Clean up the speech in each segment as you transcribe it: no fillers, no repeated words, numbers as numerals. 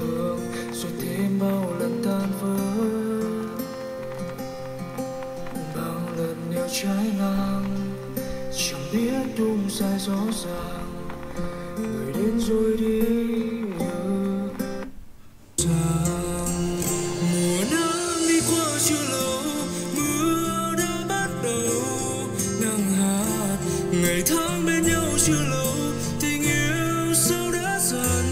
thương rồi thêm bao lần tan vỡ, bao lần neo trái ngang chẳng biết đúng sai rõ ràng, người đến rồi đi như rằng mùa nắng đi qua chưa lâu, mưa đã bắt đầu nắng hát, ngày tháng bên nhau chưa lâu, tình yêu sao đã dần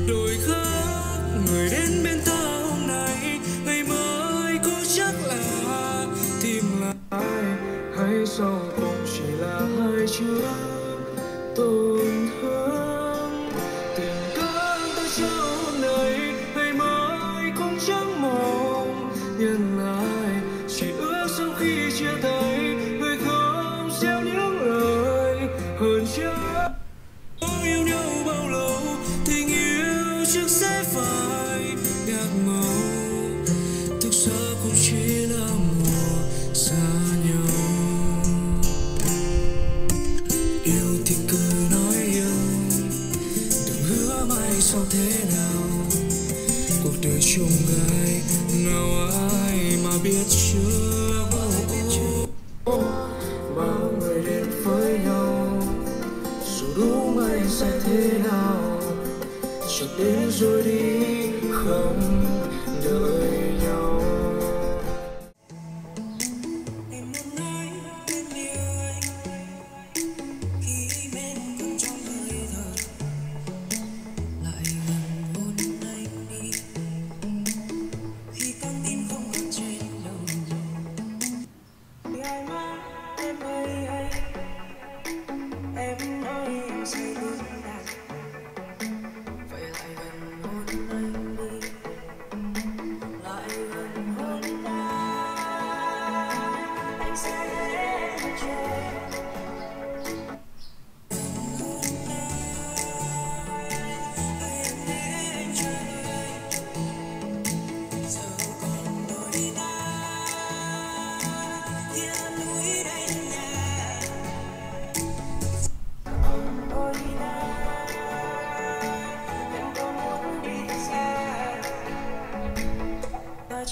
đổi khác, người đến bên ta hôm nay ngày mai có chắc là tìm lại hay sau cùng chỉ là hai chữ tổn thương. Tình cảm ta trao hôm nay ngày mai cũng chẳng mong nhân lại, chỉ ước sau khi chia tay người không gieo những lời hơn chưa. Yêu nhau bao lâu tình yêu chắc sẽ phải nhạt màu, thực ra cũng chỉ là mùa xa nhau. Yêu thì cứ nói yêu, đừng hứa mai sau thế nào, cuộc đời chung ai nào ai mà biết chưa. Bao người đến với nhau dù đúng ai sẽ thế nào, chợt đến rồi đi không đợi nhau.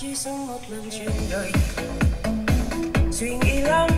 Chỉ sống một lần trên đời, suy nghĩ lắm